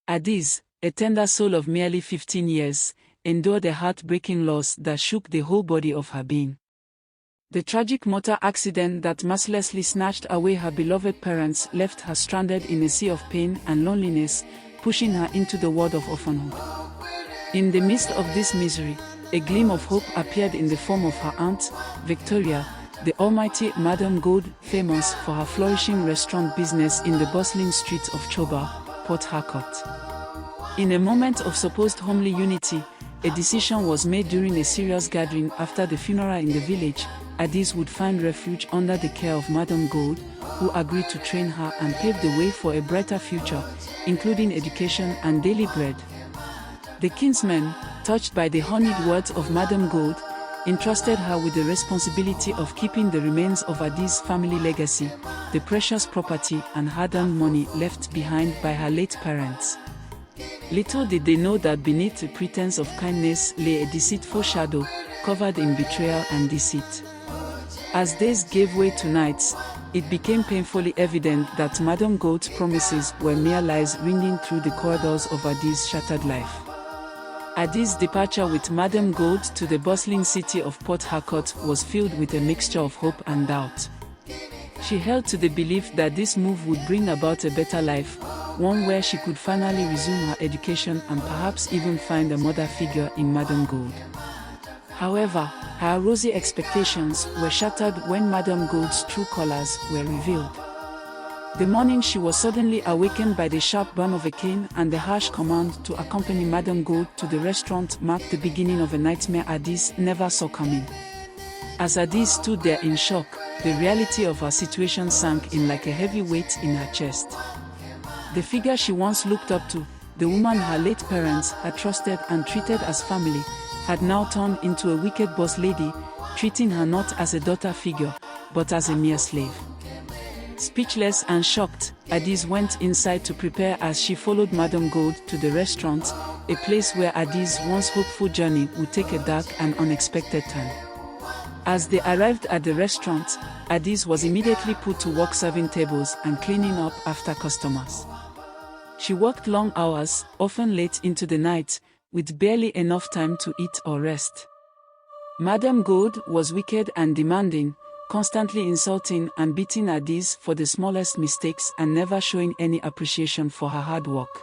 Addis, a tender soul of merely 15 years, endured a heartbreaking loss that shook the whole body of her being. The tragic motor accident that mercilessly snatched away her beloved parents left her stranded in a sea of pain and loneliness, pushing her into the world of orphanhood. In the midst of this misery, a gleam of hope appeared in the form of her aunt, Victoria, the almighty Madame Gold, famous for her flourishing restaurant business in the bustling streets of Choba, Port Harcourt. In a moment of supposed homely unity, a decision was made during a serious gathering after the funeral in the village. Addis would find refuge under the care of Madame Gold, who agreed to train her and pave the way for a brighter future, including education and daily bread. The kinsmen, touched by the honeyed words of Madame Gold, entrusted her with the responsibility of keeping the remains of Addis' family legacy, the precious property and hard-earned money left behind by her late parents. Little did they know that beneath the pretense of kindness lay a deceitful shadow, covered in betrayal and deceit. As days gave way to nights, it became painfully evident that Madame Gold's promises were mere lies ringing through the corridors of Addis' shattered life. Addis' departure with Madame Gold to the bustling city of Port Harcourt was filled with a mixture of hope and doubt. She held to the belief that this move would bring about a better life, one where she could finally resume her education and perhaps even find a mother figure in Madame Gold. However, her rosy expectations were shattered when Madame Gold's true colors were revealed. The morning she was suddenly awakened by the sharp burn of a cane and the harsh command to accompany Madame Gold to the restaurant marked the beginning of a nightmare Addis never saw coming. As Addis stood there in shock, the reality of her situation sank in like a heavy weight in her chest. The figure she once looked up to, the woman her late parents had trusted and treated as family, had now turned into a wicked boss lady, treating her not as a daughter figure, but as a mere slave. Speechless and shocked, Addis went inside to prepare as she followed Madame Gold to the restaurant, a place where Addis' once hopeful journey would take a dark and unexpected turn. As they arrived at the restaurant, Addis was immediately put to work serving tables and cleaning up after customers. She worked long hours, often late into the night, with barely enough time to eat or rest. Madame Gold was wicked and demanding, constantly insulting and beating Addis for the smallest mistakes and never showing any appreciation for her hard work.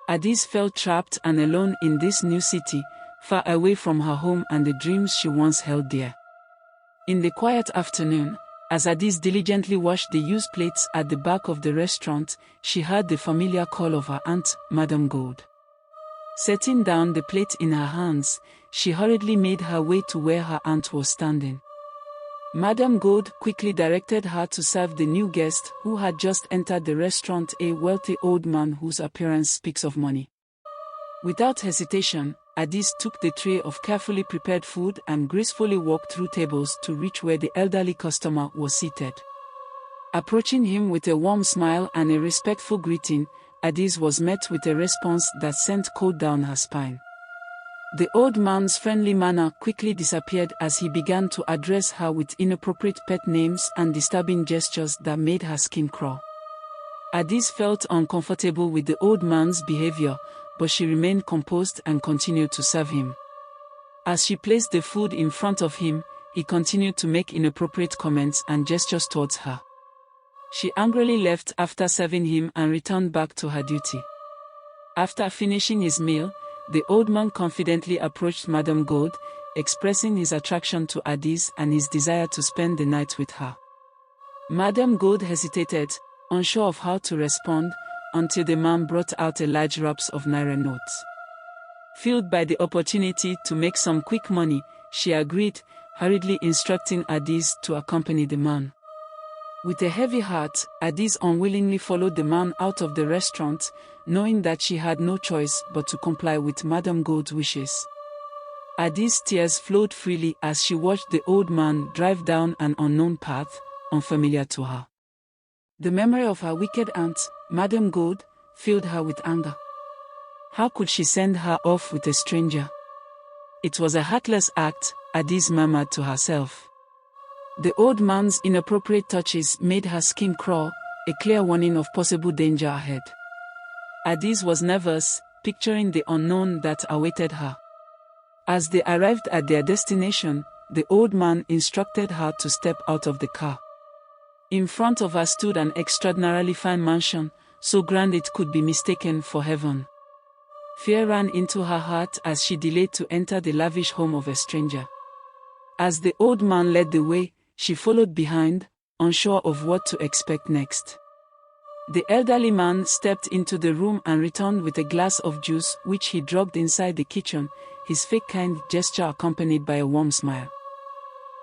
Addis felt trapped and alone in this new city, far away from her home and the dreams she once held dear. In the quiet afternoon, as Addis diligently washed the used plates at the back of the restaurant, she heard the familiar call of her aunt, Madame Gold. Setting down the plate in her hands, she hurriedly made her way to where her aunt was standing. Madame Gold quickly directed her to serve the new guest who had just entered the restaurant, a wealthy old man whose appearance speaks of money. Without hesitation, Addis took the tray of carefully prepared food and gracefully walked through tables to reach where the elderly customer was seated. Approaching him with a warm smile and a respectful greeting, Addis was met with a response that sent cold down her spine. The old man's friendly manner quickly disappeared as he began to address her with inappropriate pet names and disturbing gestures that made her skin crawl. Addis felt uncomfortable with the old man's behavior, but she remained composed and continued to serve him. As she placed the food in front of him, he continued to make inappropriate comments and gestures towards her. She angrily left after serving him and returned back to her duty. After finishing his meal, the old man confidently approached Madame Gold, expressing his attraction to Addis and his desire to spend the night with her. Madame Gold hesitated, unsure of how to respond, until the man brought out a large wraps of naira notes. Filled by the opportunity to make some quick money, she agreed, hurriedly instructing Addis to accompany the man. With a heavy heart, Addis unwillingly followed the man out of the restaurant, knowing that she had no choice but to comply with Madame Gold's wishes. Addis' tears flowed freely as she watched the old man drive down an unknown path, unfamiliar to her. The memory of her wicked aunt, Madame Gold, filled her with anger. How could she send her off with a stranger? It was a heartless act, Addis murmured to herself. The old man's inappropriate touches made her skin crawl, a clear warning of possible danger ahead. Adis was nervous, picturing the unknown that awaited her. As they arrived at their destination, the old man instructed her to step out of the car. In front of her stood an extraordinarily fine mansion, so grand it could be mistaken for heaven. Fear ran into her heart as she delayed to enter the lavish home of a stranger. As the old man led the way, she followed behind, unsure of what to expect next. The elderly man stepped into the room and returned with a glass of juice which he dropped inside the kitchen, his fake kind gesture accompanied by a warm smile.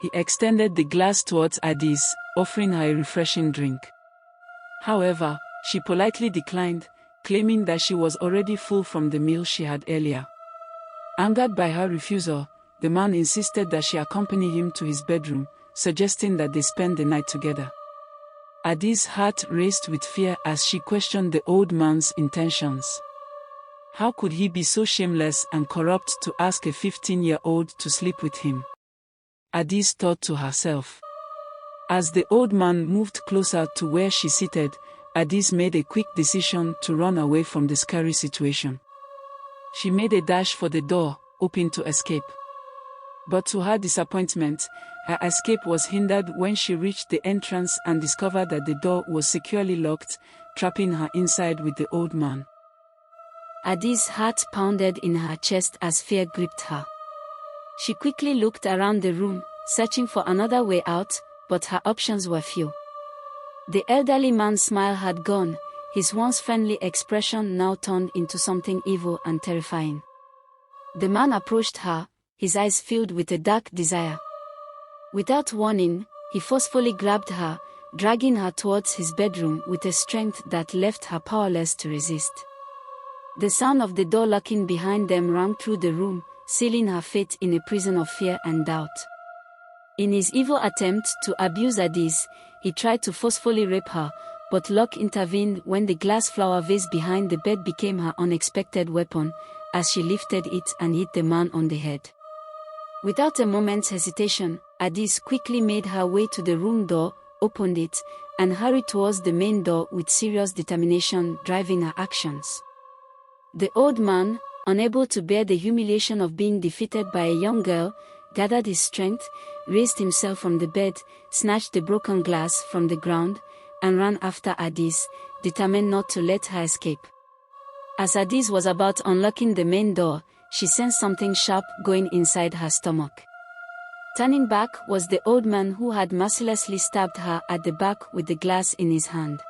He extended the glass towards Adis, offering her a refreshing drink. However, she politely declined, claiming that she was already full from the meal she had earlier. Angered by her refusal, the man insisted that she accompany him to his bedroom, suggesting that they spend the night together. Adis' heart raced with fear as she questioned the old man's intentions. How could he be so shameless and corrupt to ask a 15-year-old to sleep with him? Adis thought to herself. As the old man moved closer to where she seated, Adis made a quick decision to run away from the scary situation. She made a dash for the door, hoping to escape. But to her disappointment, her escape was hindered when she reached the entrance and discovered that the door was securely locked, trapping her inside with the old man. Adis' heart pounded in her chest as fear gripped her. She quickly looked around the room, searching for another way out, but her options were few. The elderly man's smile had gone, his once friendly expression now turned into something evil and terrifying. The man approached her, his eyes filled with a dark desire. Without warning, he forcefully grabbed her, dragging her towards his bedroom with a strength that left her powerless to resist. The sound of the door locking behind them rang through the room, sealing her fate in a prison of fear and doubt. In his evil attempt to abuse Adis, he tried to forcefully rape her, but luck intervened when the glass flower vase behind the bed became her unexpected weapon, as she lifted it and hit the man on the head. Without a moment's hesitation, Adis quickly made her way to the room door, opened it, and hurried towards the main door with serious determination driving her actions. The old man, unable to bear the humiliation of being defeated by a young girl, gathered his strength, raised himself from the bed, snatched the broken glass from the ground, and ran after Adis, determined not to let her escape. As Adis was about unlocking the main door, she sensed something sharp going inside her stomach. Turning back was the old man who had mercilessly stabbed her at the back with the glass in his hand.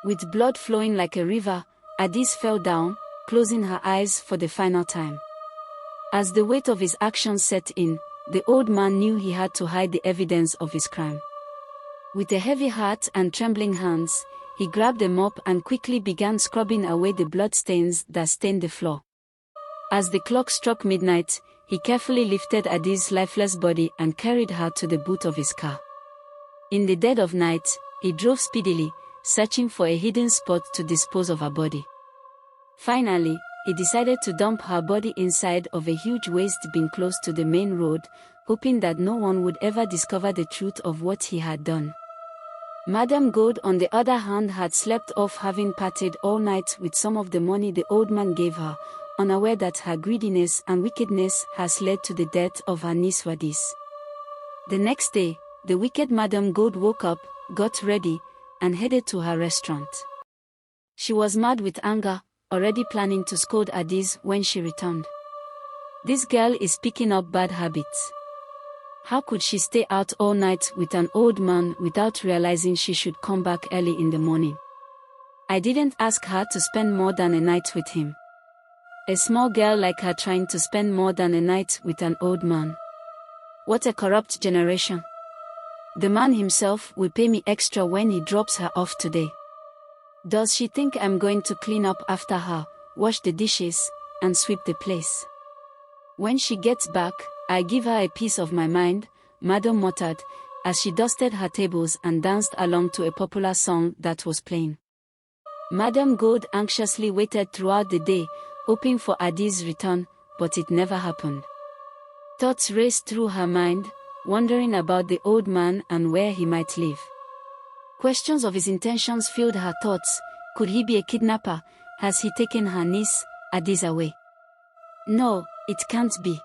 With blood flowing like a river, Adis fell down, closing her eyes for the final time. As the weight of his actions set in, the old man knew he had to hide the evidence of his crime. With a heavy heart and trembling hands, he grabbed a mop and quickly began scrubbing away the bloodstains that stained the floor. As the clock struck midnight, he carefully lifted Adis' lifeless body and carried her to the boot of his car. In the dead of night, he drove speedily, searching for a hidden spot to dispose of her body. Finally, he decided to dump her body inside of a huge waste bin close to the main road, hoping that no one would ever discover the truth of what he had done. Madame Gode, on the other hand, had slept off, having partied all night with some of the money the old man gave her, unaware that her greediness and wickedness has led to the death of her niece Wadis. The next day, the wicked Madame Gode woke up, got ready, and headed to her restaurant. She was mad with anger, already planning to scold Adis when she returned. This girl is picking up bad habits. How could she stay out all night with an old man without realizing she should come back early in the morning? I didn't ask her to spend more than a night with him. A small girl like her trying to spend more than a night with an old man. What a corrupt generation. The man himself will pay me extra when he drops her off today. Does she think I'm going to clean up after her, wash the dishes, and sweep the place? When she gets back, I give her a piece of my mind, Madame muttered, as she dusted her tables and danced along to a popular song that was playing. Madame Gode anxiously waited throughout the day, hoping for Adis' return, but it never happened. Thoughts raced through her mind, wondering about the old man and where he might live. Questions of his intentions filled her thoughts. Could he be a kidnapper, Has he taken her niece, Addis, away? No, it can't be.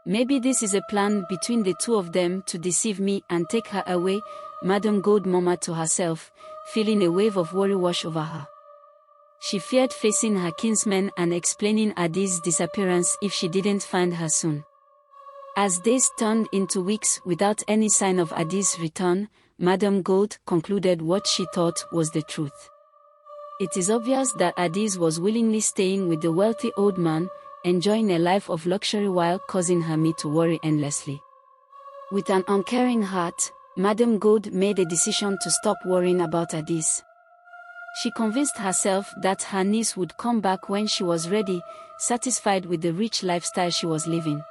Maybe this is a plan between the two of them to deceive me and take her away, Madame Gold murmured to herself, feeling a wave of worry wash over her. She feared facing her kinsmen and explaining Addis' disappearance if she didn't find her soon. As days turned into weeks without any sign of Addis' return, Madame Gold concluded what she thought was the truth. It is obvious that Addis was willingly staying with the wealthy old man, enjoying a life of luxury while causing her to worry endlessly. With an uncaring heart, Madame Gold made a decision to stop worrying about Addis. She convinced herself that her niece would come back when she was ready, satisfied with the rich lifestyle she was living.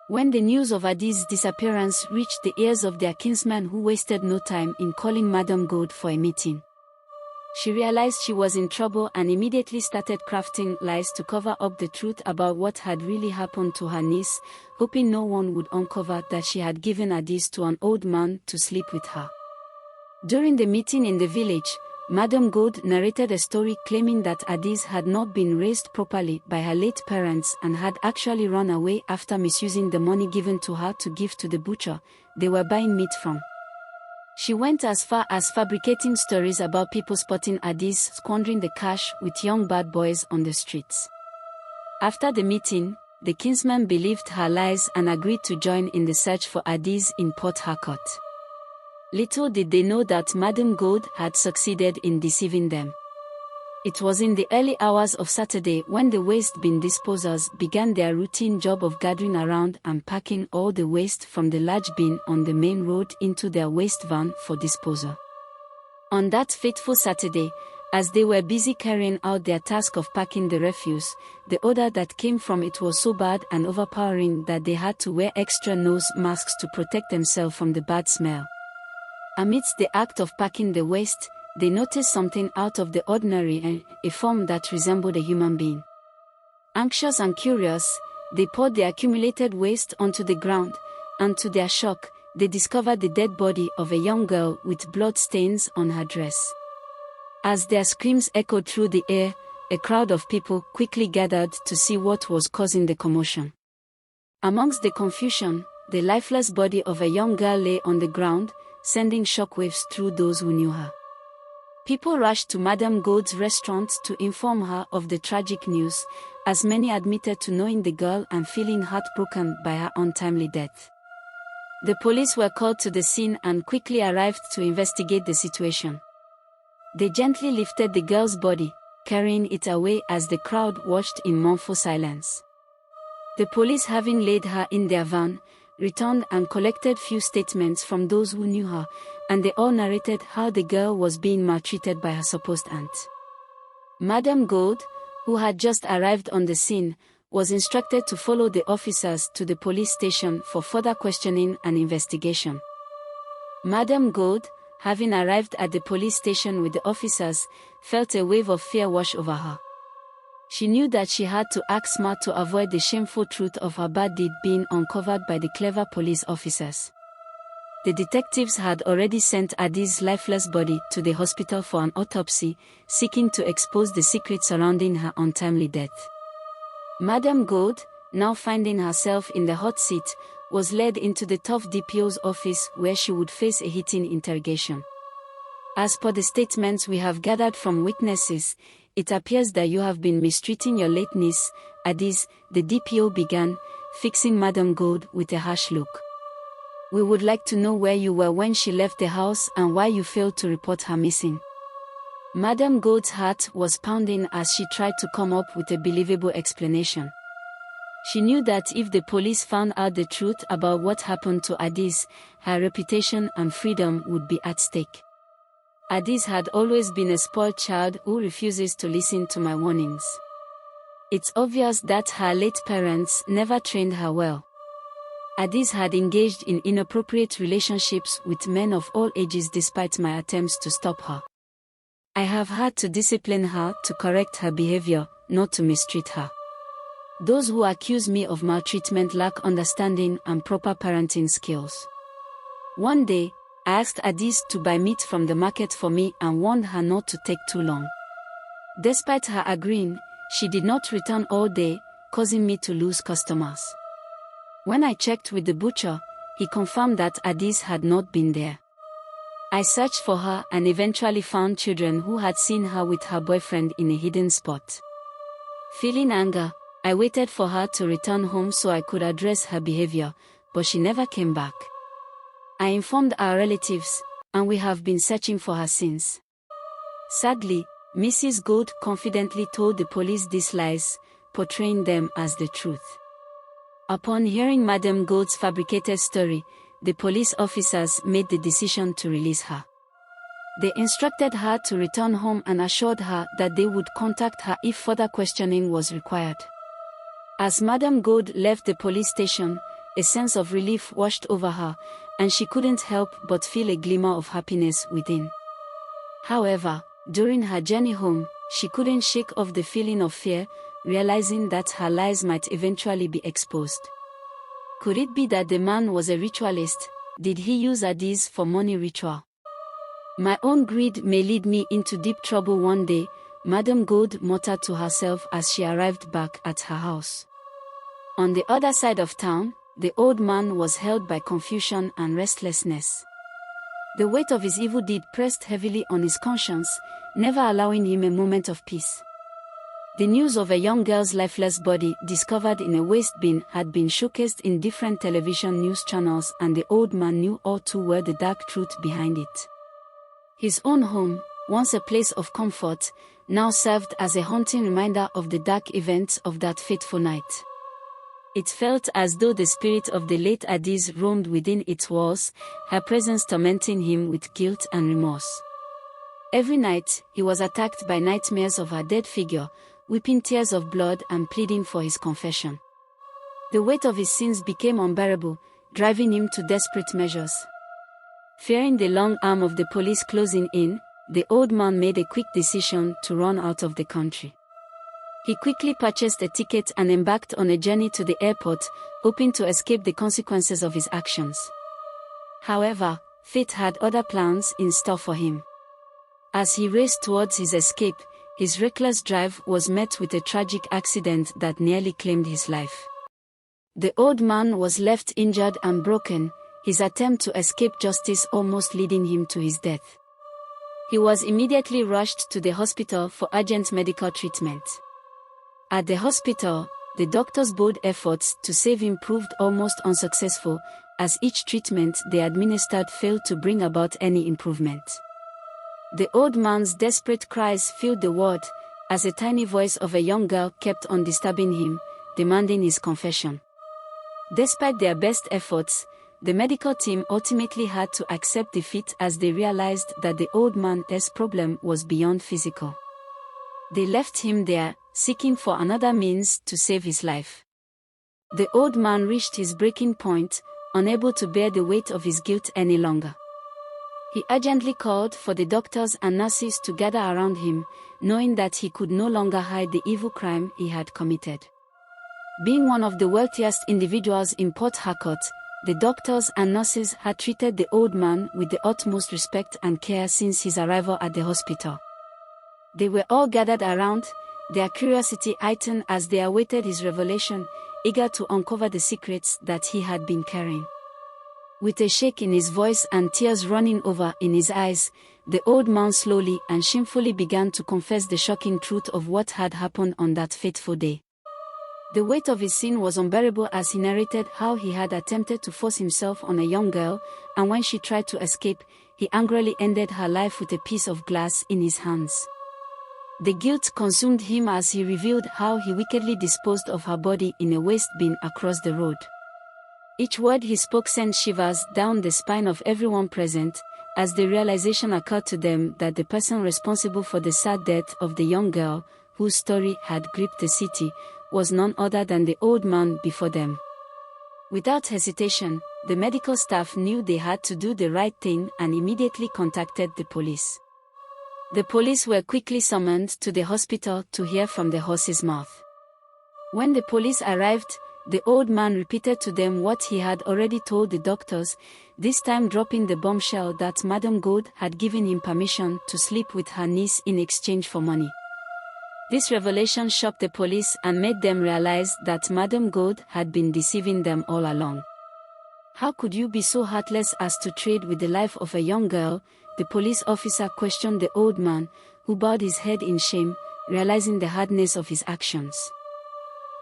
When the news of Addis' disappearance reached the ears of their kinsman, who wasted no time in calling Madame Gold for a meeting, she realized she was in trouble and immediately started crafting lies to cover up the truth about what had really happened to her niece, hoping no one would uncover that she had given Addis to an old man to sleep with her. During the meeting in the village, Madame Gold narrated a story claiming that Addis had not been raised properly by her late parents and had actually run away after misusing the money given to her to give to the butcher they were buying meat from. She went as far as fabricating stories about people spotting Addis squandering the cash with young bad boys on the streets. After the meeting, the kinsman believed her lies and agreed to join in the search for Addis in Port Harcourt. Little did they know that Madame Gold had succeeded in deceiving them. It was in the early hours of Saturday when the waste bin disposers began their routine job of gathering around and packing all the waste from the large bin on the main road into their waste van for disposal. On that fateful Saturday, as they were busy carrying out their task of packing the refuse, the odor that came from it was so bad and overpowering that they had to wear extra nose masks to protect themselves from the bad smell. Amidst the act of packing the waste, they noticed something out of the ordinary, a form that resembled a human being. Anxious and curious, they poured the accumulated waste onto the ground, and to their shock, they discovered the dead body of a young girl with blood stains on her dress. As their screams echoed through the air, a crowd of people quickly gathered to see what was causing the commotion. Amongst the confusion, the lifeless body of a young girl lay on the ground, sending shockwaves through those who knew her. People rushed to Madame Gold's restaurant to inform her of the tragic news, as many admitted to knowing the girl and feeling heartbroken by her untimely death. The police were called to the scene and quickly arrived to investigate the situation. They gently lifted the girl's body, carrying it away as the crowd watched in mournful silence. The police, having laid her in their van, returned and collected few statements from those who knew her, and they all narrated how the girl was being maltreated by her supposed aunt. Madame Gold, who had just arrived on the scene, was instructed to follow the officers to the police station for further questioning and investigation. Madame Gold, having arrived at the police station with the officers, felt a wave of fear wash over her. She knew that she had to act smart to avoid the shameful truth of her bad deed being uncovered by the clever police officers. The detectives had already sent Addis' lifeless body to the hospital for an autopsy, seeking to expose the secret surrounding her untimely death. Madame Gold, now finding herself in the hot seat, was led into the tough DPO's office where she would face a heated interrogation. As per the statements we have gathered from witnesses, it appears that you have been mistreating your late niece, Addis, the DPO began, fixing Madame Gold with a harsh look. We would like to know where you were when she left the house and why you failed to report her missing. Madame Gold's heart was pounding as she tried to come up with a believable explanation. She knew that if the police found out the truth about what happened to Addis, her reputation and freedom would be at stake. Addis had always been a spoiled child who refuses to listen to my warnings. It's obvious that her late parents never trained her well. Addis had engaged in inappropriate relationships with men of all ages despite my attempts to stop her. I have had to discipline her to correct her behavior, not to mistreat her. Those who accuse me of maltreatment lack understanding and proper parenting skills. One day, I asked Addis to buy meat from the market for me and warned her not to take too long. Despite her agreeing, she did not return all day, causing me to lose customers. When I checked with the butcher, he confirmed that Addis had not been there. I searched for her and eventually found children who had seen her with her boyfriend in a hidden spot. Feeling anger, I waited for her to return home so I could address her behavior, but she never came back. I informed our relatives, and we have been searching for her since. Sadly, Mrs. Gold confidently told the police these lies, portraying them as the truth. Upon hearing Madame Gold's fabricated story, the police officers made the decision to release her. They instructed her to return home and assured her that they would contact her if further questioning was required. As Madame Gold left the police station, a sense of relief washed over her, and she couldn't help but feel a glimmer of happiness within. However, during her journey home, she couldn't shake off the feeling of fear, realizing that her lies might eventually be exposed. Could it be that the man was a ritualist? Did he use Addis for money ritual? My own greed may lead me into deep trouble one day, Madame Gold muttered to herself as she arrived back at her house. On the other side of town, the old man was held by confusion and restlessness. The weight of his evil deed pressed heavily on his conscience, never allowing him a moment of peace. The news of a young girl's lifeless body discovered in a waste bin had been showcased in different television news channels, and the old man knew all too well the dark truth behind it. His own home, once a place of comfort, now served as a haunting reminder of the dark events of that fateful night. It felt as though the spirit of the late Addis roamed within its walls, her presence tormenting him with guilt and remorse. Every night, he was attacked by nightmares of her dead figure, weeping tears of blood and pleading for his confession. The weight of his sins became unbearable, driving him to desperate measures. Fearing the long arm of the police closing in, the old man made a quick decision to run out of the country. He quickly purchased a ticket and embarked on a journey to the airport, hoping to escape the consequences of his actions. However, fate had other plans in store for him. As he raced towards his escape, his reckless drive was met with a tragic accident that nearly claimed his life. The old man was left injured and broken, his attempt to escape justice almost leading him to his death. He was immediately rushed to the hospital for urgent medical treatment. At the hospital, the doctors' bold efforts to save him proved almost unsuccessful, as each treatment they administered failed to bring about any improvement. The old man's desperate cries filled the ward, as a tiny voice of a young girl kept on disturbing him, demanding his confession. Despite their best efforts, the medical team ultimately had to accept defeat as they realized that the old man's problem was beyond physical. They left him there, seeking for another means to save his life. The old man reached his breaking point, unable to bear the weight of his guilt any longer. He urgently called for the doctors and nurses to gather around him, knowing that he could no longer hide the evil crime he had committed. Being one of the wealthiest individuals in Port Harcourt, the doctors and nurses had treated the old man with the utmost respect and care since his arrival at the hospital. They were all gathered around, their curiosity heightened as they awaited his revelation, eager to uncover the secrets that he had been carrying. With a shake in his voice and tears running over in his eyes, the old man slowly and shamefully began to confess the shocking truth of what had happened on that fateful day. The weight of his sin was unbearable as he narrated how he had attempted to force himself on a young girl, and when she tried to escape, he angrily ended her life with a piece of glass in his hands. The guilt consumed him as he revealed how he wickedly disposed of her body in a waste bin across the road. Each word he spoke sent shivers down the spine of everyone present, as the realization occurred to them that the person responsible for the sad death of the young girl, whose story had gripped the city, was none other than the old man before them. Without hesitation, the medical staff knew they had to do the right thing and immediately contacted the police. The police were quickly summoned to the hospital to hear from the horse's mouth. When the police arrived, the old man repeated to them what he had already told the doctors, this time dropping the bombshell that Madame Gold had given him permission to sleep with her niece in exchange for money. This revelation shocked the police and made them realize that Madame Gaude had been deceiving them all along. How could you be so heartless as to trade with the life of a young girl? The police officer questioned the old man, who bowed his head in shame, realizing the hardness of his actions.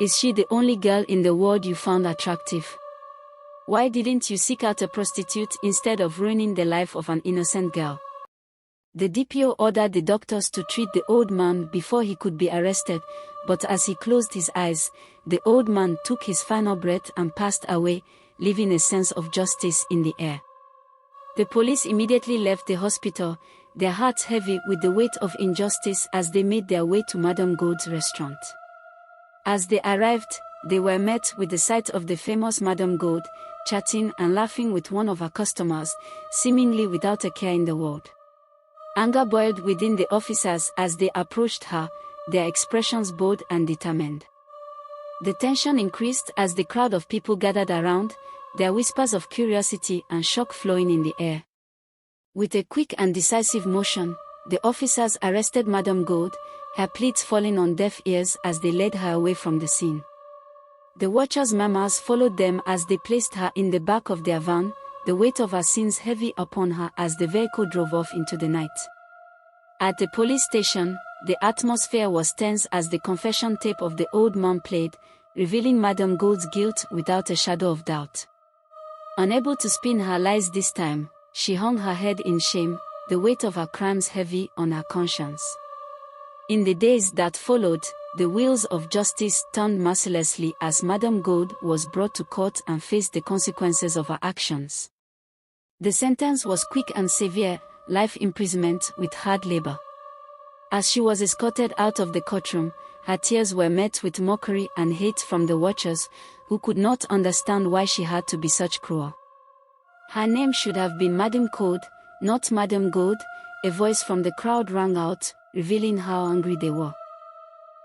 Is she the only girl in the world you found attractive? Why didn't you seek out a prostitute instead of ruining the life of an innocent girl? The DPO ordered the doctors to treat the old man before he could be arrested, but as he closed his eyes, the old man took his final breath and passed away, leaving a sense of justice in the air. The police immediately left the hospital, their hearts heavy with the weight of injustice as they made their way to Madame Gaude's restaurant. As they arrived, they were met with the sight of the famous Madame Gaude, chatting and laughing with one of her customers, seemingly without a care in the world. Anger boiled within the officers as they approached her, their expressions bold and determined. The tension increased as the crowd of people gathered around, their whispers of curiosity and shock flowing in the air. With a quick and decisive motion, the officers arrested Madame Gaude, her pleas falling on deaf ears as they led her away from the scene. The watchers' murmurs followed them as they placed her in the back of their van, the weight of her sins heavy upon her as the vehicle drove off into the night. At the police station, the atmosphere was tense as the confession tape of the old man played, revealing Madame Gaude's guilt without a shadow of doubt. Unable to spin her lies this time, she hung her head in shame, the weight of her crimes heavy on her conscience. In the days that followed, the wheels of justice turned mercilessly as Madame Gaude was brought to court and faced the consequences of her actions. The sentence was quick and severe, life imprisonment with hard labor. As she was escorted out of the courtroom, her tears were met with mockery and hate from the watchers, who could not understand why she had to be such cruel. Her name should have been Madame Gaude, not Madame Gaude, a voice from the crowd rang out, revealing how angry they were.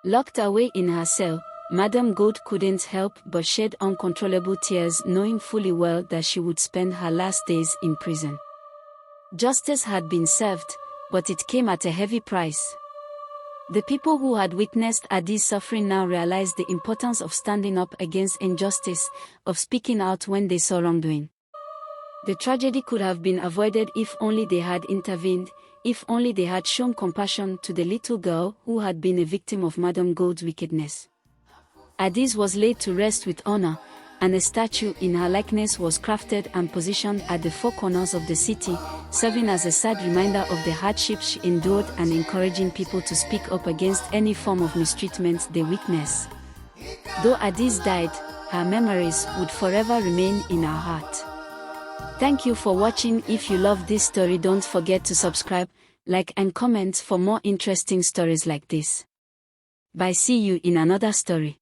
Locked away in her cell, Madame Gaude couldn't help but shed uncontrollable tears, knowing fully well that she would spend her last days in prison. Justice had been served, but it came at a heavy price. The people who had witnessed Adi's suffering now realized the importance of standing up against injustice, of speaking out when they saw wrongdoing. The tragedy could have been avoided if only they had intervened, if only they had shown compassion to the little girl who had been a victim of Madame Gaude's wickedness. Adis was laid to rest with honor, and a statue in her likeness was crafted and positioned at the four corners of the city, serving as a sad reminder of the hardships she endured and encouraging people to speak up against any form of mistreatment they witness. Though Adis died, her memories would forever remain in our heart. Thank you for watching. If you love this story, don't forget to subscribe, like and comment for more interesting stories like this. Bye. See you in another story.